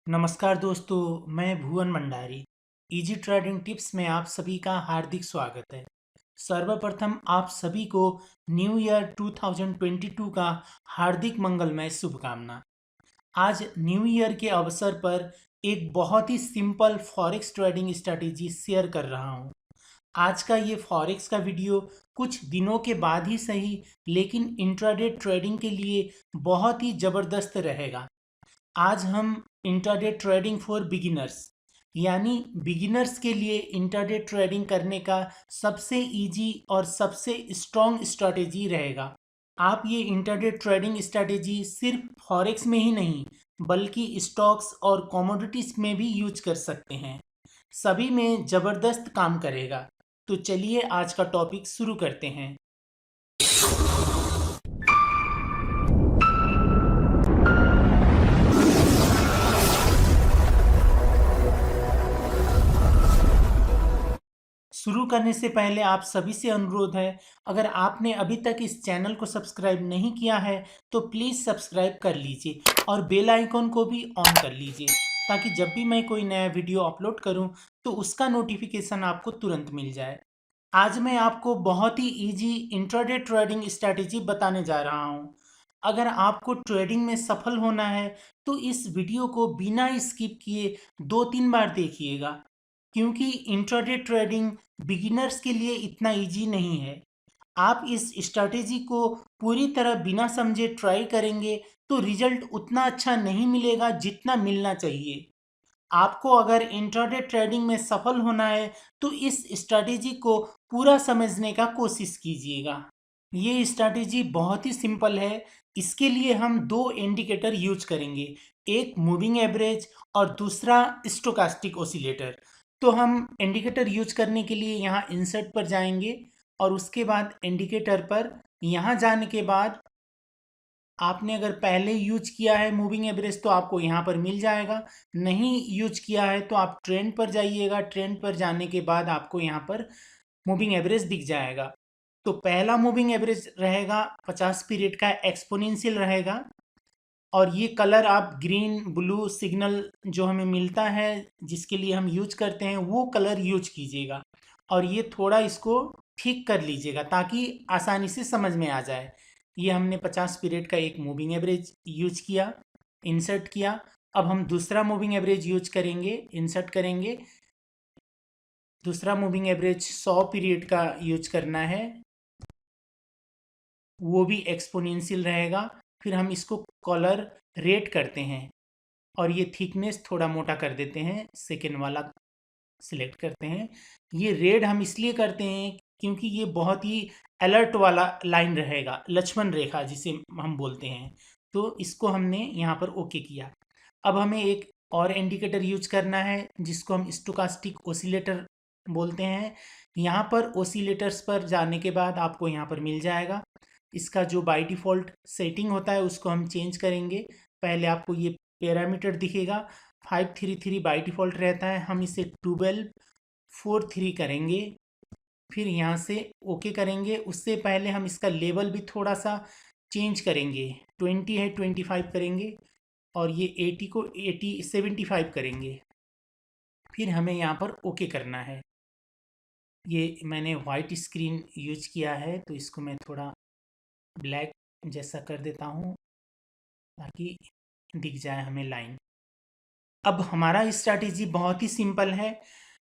नमस्कार दोस्तों, मैं भुवन भंडारी। इजी ट्रेडिंग टिप्स में आप सभी का हार्दिक स्वागत है। सर्वप्रथम आप सभी को न्यू ईयर 2022 का हार्दिक मंगलमय शुभकामना। आज न्यू ईयर के अवसर पर एक बहुत ही simple forex trading strategy share कर रहा हूँ। आज का ये फॉरेक्स का वीडियो कुछ दिनों के बाद ही सही, लेकिन इंट्राडे ट्रेडिंग के लिए बहुत ही ज़बरदस्त रहेगा। आज हम इंट्राडे ट्रेडिंग फॉर बिगिनर्स यानी बिगिनर्स के लिए इंट्राडे ट्रेडिंग करने का सबसे इजी और सबसे स्ट्रॉन्ग स्ट्रैटेजी रहेगा। आप ये इंट्राडे ट्रेडिंग स्ट्रैटेजी सिर्फ फॉरेक्स में ही नहीं बल्कि स्टॉक्स और कमोडिटीज में भी यूज कर सकते हैं। सभी में ज़बरदस्त काम करेगा। तो चलिए आज का टॉपिक शुरू करते हैं। शुरू करने से पहले आप सभी से अनुरोध है, अगर आपने अभी तक इस चैनल को सब्सक्राइब नहीं किया है तो प्लीज़ सब्सक्राइब कर लीजिए और बेल आइकन को भी ऑन कर लीजिए ताकि जब भी मैं कोई नया वीडियो अपलोड करूं तो उसका नोटिफिकेशन आपको तुरंत मिल जाए। आज मैं आपको बहुत ही इजी इंट्राडे ट्रेडिंग स्ट्रैटेजी बताने जा रहा हूं। अगर आपको ट्रेडिंग में सफल होना है तो इस वीडियो को बिना स्किप किए 2-3 बार देखिएगा, क्योंकि इंट्राडे ट्रेडिंग बिगिनर्स के लिए इतना इजी नहीं है। आप इस स्ट्रैटेजी को पूरी तरह बिना समझे ट्राई करेंगे तो रिजल्ट उतना अच्छा नहीं मिलेगा जितना मिलना चाहिए। आपको अगर इंट्राडे ट्रेडिंग में सफल होना है तो इस स्ट्रैटेजी को पूरा समझने का कोशिश कीजिएगा। ये स्ट्रैटेजी बहुत ही सिंपल है। इसके लिए हम दो इंडिकेटर यूज करेंगे, एक मूविंग एवरेज और दूसरा स्टोकास्टिक ओसिलेटर। तो हम इंडिकेटर यूज करने के लिए यहाँ इंसर्ट पर जाएंगे और उसके बाद इंडिकेटर पर यहाँ जाने के बाद आपने अगर पहले यूज किया है मूविंग एवरेज तो आपको यहाँ पर मिल जाएगा, नहीं यूज किया है तो आप ट्रेंड पर जाइएगा। ट्रेंड पर जाने के बाद आपको यहाँ पर मूविंग एवरेज दिख जाएगा। तो पहला मूविंग एवरेज रहेगा 50 पीरियड का एक्सपोनेंशियल रहेगा और ये कलर आप ग्रीन ब्लू सिग्नल जो हमें मिलता है जिसके लिए हम यूज करते हैं वो कलर यूज कीजिएगा और ये थोड़ा इसको ठीक कर लीजिएगा ताकि आसानी से समझ में आ जाए। ये हमने 50 पीरियड का एक मूविंग एवरेज यूज किया, इंसर्ट किया। अब हम दूसरा मूविंग एवरेज यूज करेंगे, इंसर्ट करेंगे। दूसरा मूविंग एवरेज 100 पीरियड का यूज करना है, वो भी एक्सपोनेंशियल रहेगा। फिर हम इसको कलर रेड करते हैं और ये थिकनेस थोड़ा मोटा कर देते हैं, सेकेंड वाला सिलेक्ट करते हैं। ये रेड हम इसलिए करते हैं क्योंकि ये बहुत ही अलर्ट वाला लाइन रहेगा, लक्ष्मण रेखा जिसे हम बोलते हैं। तो इसको हमने यहाँ पर ओके किया। अब हमें एक और इंडिकेटर यूज करना है जिसको हम स्टोकास्टिक ओसिलेटर बोलते हैं। यहाँ पर ओसिलेटर्स पर जाने के बाद आपको यहाँ पर मिल जाएगा। इसका जो बाय डिफ़ॉल्ट सेटिंग होता है उसको हम चेंज करेंगे। पहले आपको ये पैरामीटर दिखेगा 533 बाय डिफ़ॉल्ट रहता है, हम इसे 1243 करेंगे। फिर यहाँ से ओके करेंगे। उससे पहले हम इसका लेवल भी थोड़ा सा चेंज करेंगे, 20 है 25 करेंगे और ये 80 को 75 करेंगे। फिर हमें यहाँ पर ओके करना है। ये मैंने वाइट स्क्रीन यूज किया है तो इसको मैं थोड़ा ब्लैक जैसा कर देता हूँ ताकि दिख जाए हमें लाइन। अब हमारा स्ट्रैटेजी बहुत ही सिंपल है।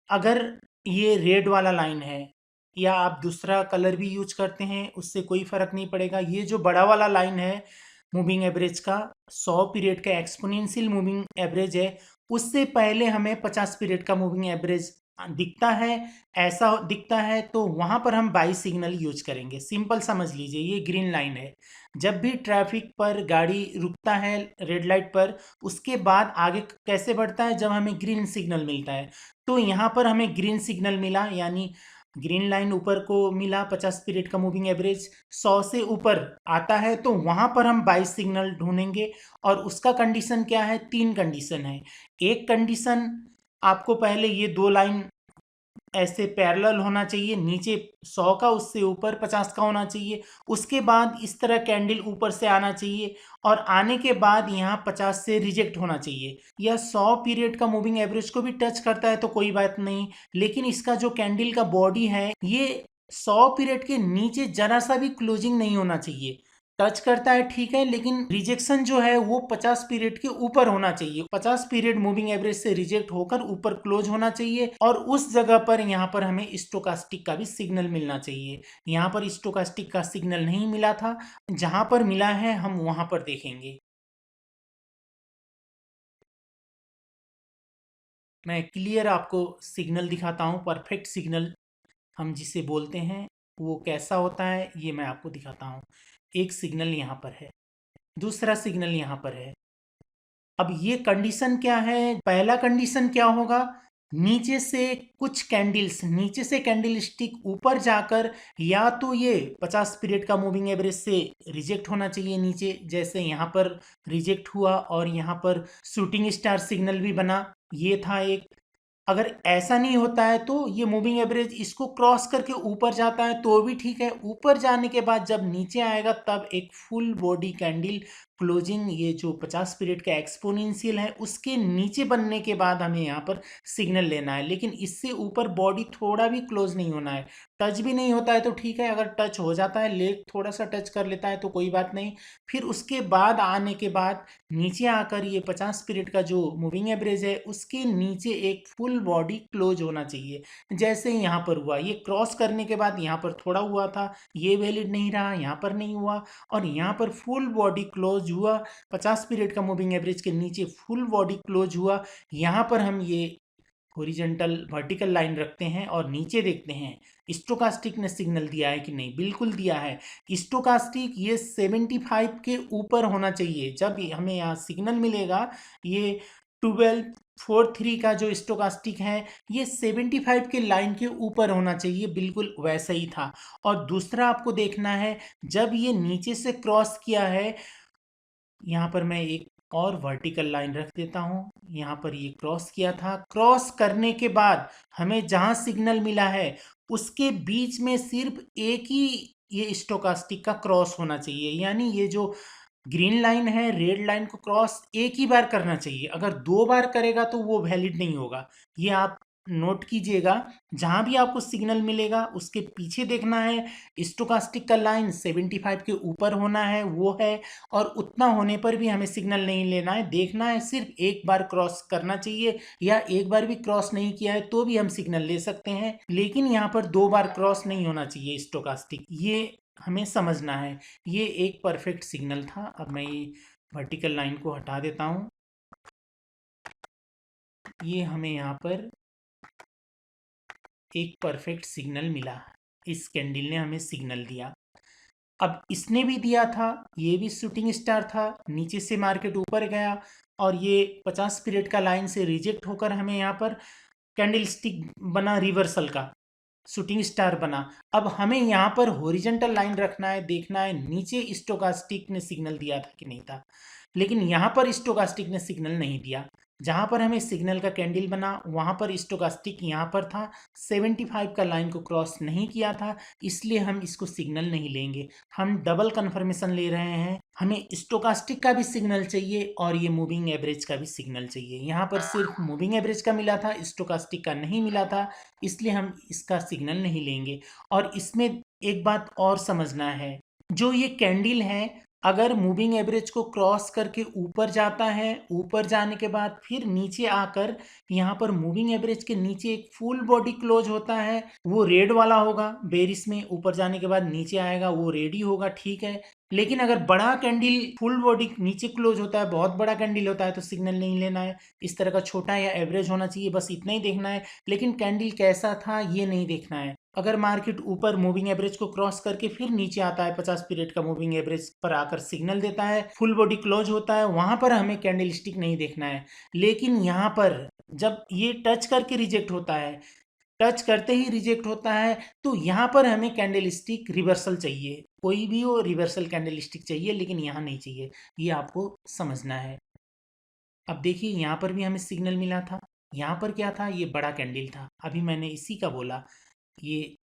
अगर ये रेड वाला लाइन है या आप दूसरा कलर भी यूज करते हैं उससे कोई फ़र्क नहीं पड़ेगा। ये जो बड़ा वाला लाइन है मूविंग एवरेज का 100 पीरियड का एक्सपोनेंशियल मूविंग एवरेज है, उससे पहले हमें 50 पीरियड का मूविंग एवरेज दिखता है, ऐसा दिखता है तो वहाँ पर हम बाई सिग्नल यूज करेंगे। सिंपल समझ लीजिए, ये ग्रीन लाइन है। जब भी ट्रैफिक पर गाड़ी रुकता है रेड लाइट पर, उसके बाद आगे कैसे बढ़ता है, जब हमें ग्रीन सिग्नल मिलता है। तो यहाँ पर हमें ग्रीन सिग्नल मिला यानी ग्रीन लाइन ऊपर को मिला, 50 पीरियड का मूविंग एवरेज 100 से ऊपर आता है तो वहाँ पर हम बाई सिग्नल ढूंढेंगे। और उसका कंडीशन क्या है, 3 कंडीशन है। एक कंडीशन आपको पहले ये 2 लाइन ऐसे पैरेलल होना चाहिए, नीचे 100 का, उससे ऊपर 50 का होना चाहिए। उसके बाद इस तरह कैंडल ऊपर से आना चाहिए और आने के बाद यहाँ 50 से रिजेक्ट होना चाहिए। यह 100 पीरियड का मूविंग एवरेज को भी टच करता है तो कोई बात नहीं, लेकिन इसका जो कैंडल का बॉडी है ये 100 पीरियड के नीचे जरा सा भी क्लोजिंग नहीं होना चाहिए। टच करता है ठीक है, लेकिन रिजेक्शन जो है वो 50 पीरियड के ऊपर होना चाहिए। 50 पीरियड मूविंग एवरेज से रिजेक्ट होकर ऊपर क्लोज होना चाहिए और उस जगह पर यहाँ पर हमें स्टोकास्टिक का भी सिग्नल मिलना चाहिए। यहाँ पर स्टोकास्टिक का सिग्नल नहीं मिला था, जहां पर मिला है हम वहां पर देखेंगे। मैं क्लियर आपको सिग्नल दिखाता हूँ, परफेक्ट सिग्नल हम जिसे बोलते हैं वो कैसा होता है ये मैं आपको दिखाता हूँ। एक सिग्नल यहाँ पर है, दूसरा सिग्नल यहाँ पर है। अब ये कंडीशन क्या है, पहला कंडीशन क्या होगा, नीचे से कुछ कैंडल्स, नीचे से कैंडल स्टिक ऊपर जाकर या तो ये 50 पीरियड का मूविंग एवरेज से रिजेक्ट होना चाहिए नीचे, जैसे यहाँ पर रिजेक्ट हुआ और यहाँ पर शूटिंग स्टार सिग्नल भी बना, ये था एक। अगर ऐसा नहीं होता है तो ये मूविंग एवरेज इसको क्रॉस करके ऊपर जाता है तो भी ठीक है। ऊपर जाने के बाद जब नीचे आएगा तब एक फुल बॉडी कैंडल क्लोजिंग, ये जो 50 पीरियड का एक्सपोनेंशियल है उसके नीचे बनने के बाद हमें यहाँ पर सिग्नल लेना है, लेकिन इससे ऊपर बॉडी थोड़ा भी क्लोज नहीं होना है। टच भी नहीं होता है तो ठीक है, अगर टच हो जाता है, लेग थोड़ा सा टच कर लेता है तो कोई बात नहीं। फिर उसके बाद आने के बाद नीचे आकर ये 50 पीरियड का जो मूविंग एवरेज है उसके नीचे एक फुल बॉडी क्लोज होना चाहिए, जैसे यहाँ पर हुआ। ये क्रॉस करने के बाद यहाँ पर थोड़ा हुआ था, ये वैलिड नहीं रहा, यहाँ पर नहीं हुआ और यहाँ पर फुल बॉडी क्लोज हुआ। 50 पीरियड का मूविंग एवरेज के नीचे फुल बॉडी क्लोज हुआ। यहाँ पर हम ये हॉरिजॉन्टल वर्टिकल लाइन रखते हैं और नीचे देखते हैं स्टोकास्टिक ने सिग्नल दिया है कि नहीं। बिल्कुल दिया है। स्टोकास्टिक ये 75 के ऊपर होना चाहिए। जब हमें यहाँ सिग्नल मिलेगा, ये 1243 का जो स्टोकास्टिक है ये 75 के लाइन के ऊपर होना चाहिए, बिल्कुल वैसा ही था। और दूसरा आपको देखना है, जब ये नीचे से क्रॉस किया है, यहाँ पर मैं एक और वर्टिकल लाइन रख देता हूँ, यहाँ पर ये क्रॉस किया था। क्रॉस करने के बाद हमें जहाँ सिग्नल मिला है उसके बीच में सिर्फ एक ही ये स्टोकास्टिक का क्रॉस होना चाहिए, यानी ये जो ग्रीन लाइन है रेड लाइन को क्रॉस एक ही बार करना चाहिए। अगर 2 बार करेगा तो वो वैलिड नहीं होगा। ये आप नोट कीजिएगा, जहां भी आपको सिग्नल मिलेगा उसके पीछे देखना है स्टोकास्टिक का लाइन 75 के ऊपर होना है, वो है। और उतना होने पर भी हमें सिग्नल नहीं लेना है, देखना है सिर्फ एक बार क्रॉस करना चाहिए, या एक बार भी क्रॉस नहीं किया है तो भी हम सिग्नल ले सकते हैं, लेकिन यहाँ पर 2 बार क्रॉस नहीं होना चाहिए स्टोकास्टिक, ये हमें समझना है। ये एक परफेक्ट सिग्नल था। अब मैं ये वर्टिकल लाइन को हटा देता हूँ। ये हमें यहाँ पर एक परफेक्ट सिग्नल मिला, इस कैंडल ने हमें सिग्नल दिया। अब इसने भी दिया था, ये भी शूटिंग स्टार था, नीचे से मार्केट ऊपर गया और ये 50 पीरियड का लाइन से रिजेक्ट होकर हमें यहाँ पर कैंडल स्टिक बना रिवर्सल का, शूटिंग स्टार बना। अब हमें यहाँ पर हॉरिजॉन्टल लाइन रखना है, देखना है नीचे स्टोकास्टिक ने सिग्नल दिया था कि नहीं था, लेकिन यहाँ पर स्टोकास्टिक ने सिग्नल नहीं दिया। जहाँ पर हमें सिग्नल का कैंडल बना वहाँ पर स्टोकास्टिक यहाँ पर था, 75 का लाइन को क्रॉस नहीं किया था, इसलिए हम इसको सिग्नल नहीं लेंगे। हम डबल कन्फर्मेशन ले रहे हैं, हमें स्टोकास्टिक का भी सिग्नल चाहिए और ये मूविंग एवरेज का भी सिग्नल चाहिए। यहाँ पर सिर्फ मूविंग एवरेज का मिला था, स्टोकास्टिक का नहीं मिला था, इसलिए हम इसका सिग्नल नहीं लेंगे। और इसमें एक बात और समझना है, जो ये कैंडल है अगर मूविंग एवरेज को क्रॉस करके ऊपर जाता है, ऊपर जाने के बाद फिर नीचे आकर यहाँ पर मूविंग एवरेज के नीचे एक फुल बॉडी क्लोज होता है, वो रेड वाला होगा। बेरिस में ऊपर जाने के बाद नीचे आएगा वो रेड ही होगा, ठीक है। लेकिन अगर बड़ा कैंडल फुल बॉडी नीचे क्लोज होता है, बहुत बड़ा कैंडल होता है, तो सिग्नल नहीं लेना है। इस तरह का छोटा या एवरेज होना चाहिए, बस इतना ही देखना है। लेकिन कैंडल कैसा था ये नहीं देखना है। अगर मार्केट ऊपर मूविंग एवरेज को क्रॉस करके फिर नीचे आता है, 50 पीरियड का मूविंग एवरेज पर आकर सिग्नल देता है, फुल बॉडी क्लोज होता है, वहां पर हमें कैंडल स्टिक नहीं देखना है। लेकिन यहाँ पर जब ये टच करके रिजेक्ट होता है, टच करते ही रिजेक्ट होता है, तो यहाँ पर हमें कैंडल स्टिक रिवर्सल चाहिए। कोई भी हो रिवर्सल कैंडल स्टिक चाहिए, लेकिन यहाँ नहीं चाहिए, ये आपको समझना है। अब देखिए यहाँ पर भी हमें सिग्नल मिला था, यहाँ पर क्या था, ये बड़ा कैंडल था, अभी मैंने इसी का बोला ये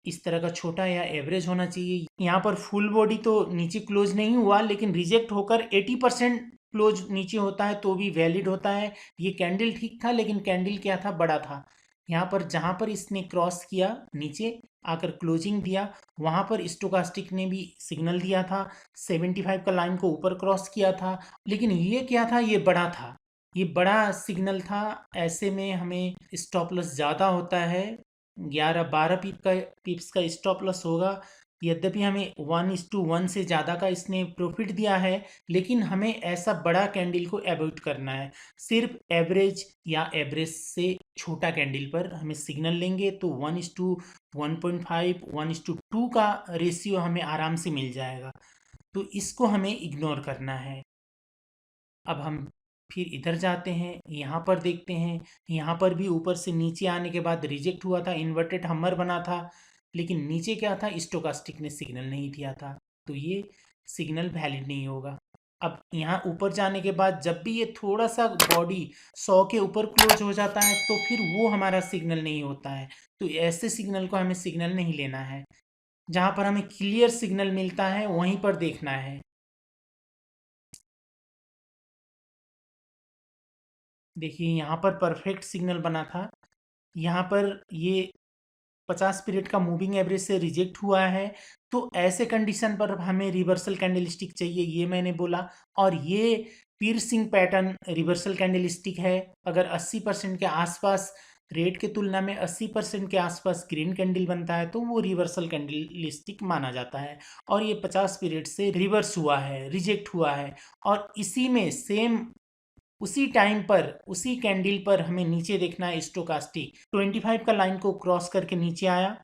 इस तरह का छोटा या एवरेज होना चाहिए। यहाँ पर फुल बॉडी तो नीचे क्लोज नहीं हुआ, लेकिन रिजेक्ट होकर 80% क्लोज नीचे होता है तो भी वैलिड होता है। ये कैंडल ठीक था, लेकिन कैंडल क्या था, बड़ा था। यहाँ पर जहाँ पर इसने क्रॉस किया, नीचे आकर क्लोजिंग दिया, वहाँ पर स्टोकास्टिक ने भी सिग्नल दिया था, 75 का लाइन को ऊपर क्रॉस किया था। लेकिन ये क्या था, ये बड़ा था, ये बड़ा सिग्नल था। ऐसे में हमें स्टॉप लॉस ज़्यादा होता है, 11-12 पिप्स का स्टॉप लॉस होगा। यद्यपि हमें 1:1 से ज़्यादा का इसने प्रॉफिट दिया है, लेकिन हमें ऐसा बड़ा कैंडल को अवॉइड करना है। सिर्फ एवरेज या एवरेज से छोटा कैंडल पर हमें सिग्नल लेंगे तो 1:1.5 1:2 का रेशियो हमें आराम से मिल जाएगा, तो इसको हमें इग्नोर करना है। अब हम फिर इधर जाते हैं, यहाँ पर देखते हैं। यहाँ पर भी ऊपर से नीचे आने के बाद रिजेक्ट हुआ था, इन्वर्टेड हम्मर बना था, लेकिन नीचे क्या था, स्टोकास्टिक ने सिग्नल नहीं दिया था, तो ये सिग्नल वैलिड नहीं होगा। अब यहाँ ऊपर जाने के बाद जब भी ये थोड़ा सा बॉडी 100 के ऊपर क्लोज हो जाता है तो फिर वो हमारा सिग्नल नहीं होता है। तो ऐसे सिग्नल को हमें सिग्नल नहीं लेना है, जहाँ पर हमें क्लियर सिग्नल मिलता है वहीं पर देखना है। देखिए यहाँ पर परफेक्ट सिग्नल बना था, यहाँ पर ये 50 पीरियड का मूविंग एवरेज से रिजेक्ट हुआ है, तो ऐसे कंडीशन पर हमें रिवर्सल कैंडल स्टिक चाहिए, ये मैंने बोला। और ये पीर्सिंग पैटर्न रिवर्सल कैंडल स्टिक है। अगर 80% के आसपास, रेट के तुलना में 80% के आसपास ग्रीन कैंडल बनता है तो वो रिवर्सल कैंडल स्टिक माना जाता है। और ये 50 पीरियड से रिवर्स हुआ है, रिजेक्ट हुआ है, और इसी में सेम उसी टाइम पर, उसी कैंडल पर हमें नीचे देखना है। स्टोकास्टिक 25 का लाइन को क्रॉस करके नीचे आया,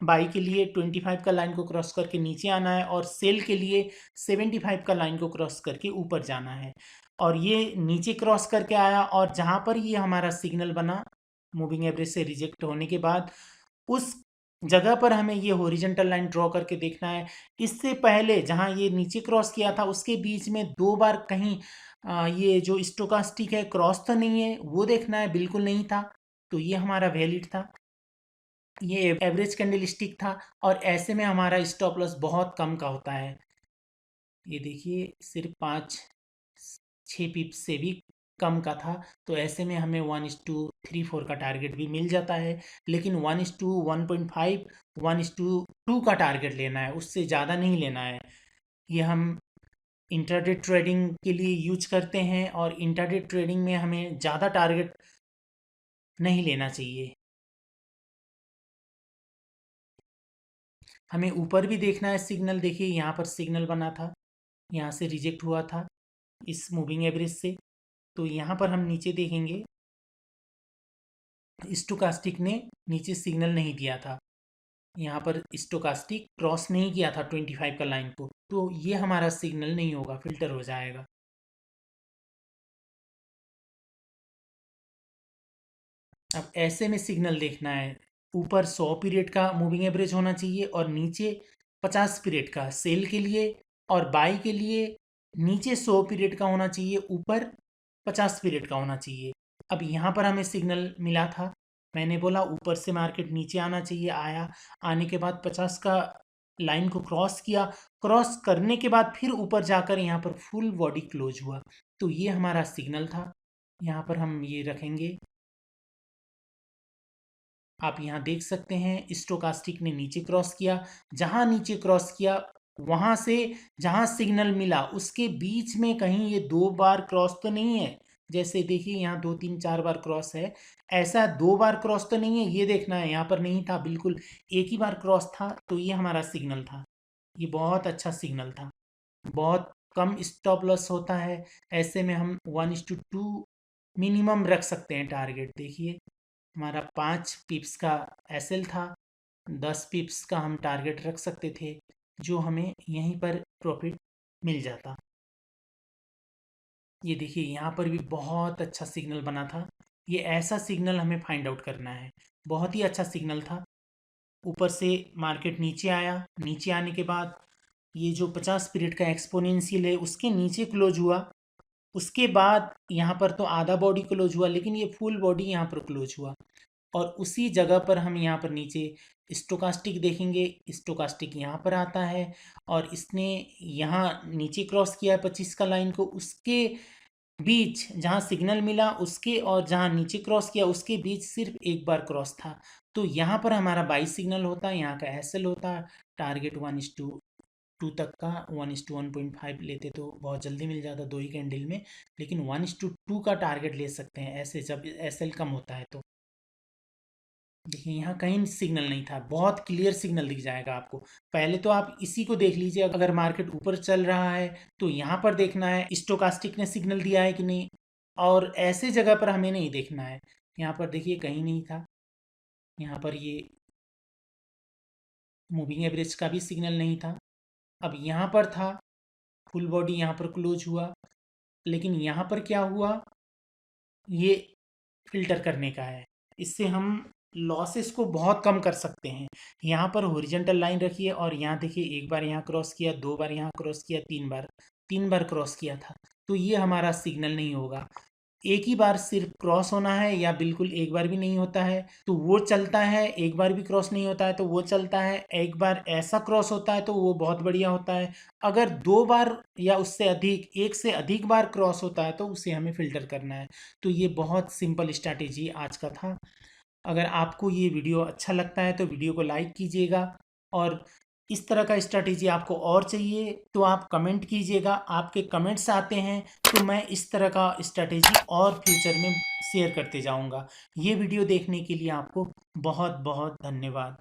बाई के लिए 25 का लाइन को क्रॉस करके नीचे आना है, और सेल के लिए 75 का लाइन को क्रॉस करके ऊपर जाना है। और ये नीचे क्रॉस करके आया, और जहाँ पर ये हमारा सिग्नल बना मूविंग एवरेज से रिजेक्ट होने के बाद, उस जगह पर हमें ये हॉरिजॉन्टल लाइन ड्रॉ करके देखना है। इससे पहले जहाँ ये नीचे क्रॉस किया था उसके बीच में 2 बार कहीं ये जो स्टोकास्टिक है क्रॉस तो नहीं है, वो देखना है, बिल्कुल नहीं था, तो ये हमारा वैलिड था, ये एवरेज कैंडल स्टिक था। और ऐसे में हमारा स्टॉप लॉस बहुत कम का होता है। ये देखिए सिर्फ 5-6 पिप्स से भी कम का था, तो ऐसे में हमें 1:3-4 का टारगेट भी मिल जाता है। लेकिन 1:1.5 1:2 का टारगेट लेना है, उससे ज़्यादा नहीं लेना है। ये हम इंट्राडे ट्रेडिंग के लिए यूज करते हैं, और इंट्राडे ट्रेडिंग में हमें ज़्यादा टारगेट नहीं लेना चाहिए। हमें ऊपर भी देखना है सिग्नल। देखिए यहाँ पर सिग्नल बना था, यहाँ से रिजेक्ट हुआ था इस मूविंग एवरेज से, तो यहाँ पर हम नीचे देखेंगे, स्टोकास्टिक ने नीचे सिग्नल नहीं दिया था, यहाँ पर स्टोकास्टिक क्रॉस नहीं किया था 25 का लाइन को, तो ये हमारा सिग्नल नहीं होगा, फिल्टर हो जाएगा। अब ऐसे में सिग्नल देखना है, ऊपर 100 पीरियड का मूविंग एवरेज होना चाहिए, और नीचे 50 पीरियड का सेल के लिए, और बाई के लिए नीचे 100 पीरियड का होना चाहिए, ऊपर 50 पीरियड का होना चाहिए। अब यहाँ पर हमें सिग्नल मिला था, मैंने बोला ऊपर से मार्केट नीचे आना चाहिए, आया, आने के बाद 50 का लाइन को क्रॉस किया, क्रॉस करने के बाद फिर ऊपर जाकर यहाँ पर फुल बॉडी क्लोज हुआ, तो ये हमारा सिग्नल था। यहाँ पर हम ये रखेंगे, आप यहाँ देख सकते हैं स्टोकास्टिक ने नीचे क्रॉस किया, जहाँ नीचे क्रॉस किया वहाँ से जहाँ सिग्नल मिला उसके बीच में कहीं ये 2 बार क्रॉस तो नहीं है, जैसे देखिए यहाँ 2-3-4 बार क्रॉस है, ऐसा 2 बार क्रॉस तो नहीं है, ये देखना है। यहाँ पर नहीं था, बिल्कुल एक ही बार क्रॉस था, तो ये हमारा सिग्नल था, ये बहुत अच्छा सिग्नल था। बहुत कम स्टॉप लॉस होता है, ऐसे में हम 1:2 मिनिमम रख सकते हैं टारगेट। देखिए हमारा 5 पिप्स का एसएल था, 10 पिप्स का हम टारगेट रख सकते थे, जो हमें यहीं पर प्रॉफिट मिल जाता। ये देखिए यहाँ पर भी बहुत अच्छा सिग्नल बना था, ये ऐसा सिग्नल हमें फाइंड आउट करना है, बहुत ही अच्छा सिग्नल था। ऊपर से मार्केट नीचे आया, नीचे आने के बाद ये जो 50 पीरियड का एक्सपोनेंशियल है उसके नीचे क्लोज हुआ, उसके बाद यहाँ पर तो आधा बॉडी क्लोज हुआ, लेकिन ये फुल बॉडी यहाँ पर क्लोज हुआ। और उसी जगह पर हम यहाँ पर नीचे स्टोकास्टिक देखेंगे, स्टोकास्टिक यहाँ पर आता है और इसने यहाँ नीचे क्रॉस किया है 25 का लाइन को, उसके बीच जहाँ सिग्नल मिला उसके और जहाँ नीचे क्रॉस किया उसके बीच सिर्फ एक बार क्रॉस था। तो यहाँ पर हमारा 22 सिग्नल होता है, यहाँ का एसएल होता है। टारगेट 1:2 तक का 1:1.5 लेते तो बहुत जल्दी मिल जाता 2 ही कैंडल में, लेकिन 1:2 का टारगेट ले सकते हैं ऐसे जब एसएल कम होता है। तो देखिए यहाँ कहीं सिग्नल नहीं था, बहुत क्लियर सिग्नल दिख जाएगा आपको। पहले तो आप इसी को देख लीजिए, अगर मार्केट ऊपर चल रहा है तो यहाँ पर देखना है स्टोकास्टिक ने सिग्नल दिया है कि नहीं, और ऐसे जगह पर हमें नहीं देखना है। यहाँ पर देखिए कहीं नहीं था, यहाँ पर ये मूविंग एवरेज का भी सिग्नल नहीं था। अब यहाँ पर था, फुल बॉडी यहाँ पर क्लोज हुआ, लेकिन यहाँ पर क्या हुआ, ये फिल्टर करने का है, इससे हम लॉसेस को बहुत कम कर सकते हैं। यहाँ पर हॉरिजॉन्टल लाइन रखिए और यहाँ देखिए एक बार यहाँ क्रॉस किया, 2 बार यहाँ क्रॉस किया, 3 बार क्रॉस किया था। तो ये हमारा सिग्नल नहीं होगा। एक ही बार सिर्फ क्रॉस होना है या बिल्कुल एक बार भी नहीं होता है तो वो चलता है, एक बार भी क्रॉस नहीं होता है तो वो चलता है, एक बार ऐसा क्रॉस होता है तो वो बहुत बढ़िया होता है। अगर 2 बार या उससे अधिक, एक से अधिक बार क्रॉस होता है तो उसे हमें फ़िल्टर करना है। तो ये बहुत सिंपल स्ट्रैटेजी आज का था। अगर आपको ये वीडियो अच्छा लगता है तो वीडियो को लाइक कीजिएगा, और इस तरह का स्ट्रैटेजी आपको और चाहिए तो आप कमेंट कीजिएगा। आपके कमेंट्स आते हैं तो मैं इस तरह का स्ट्रैटेजी और फ्यूचर में शेयर करते जाऊंगा। ये वीडियो देखने के लिए आपको बहुत बहुत धन्यवाद।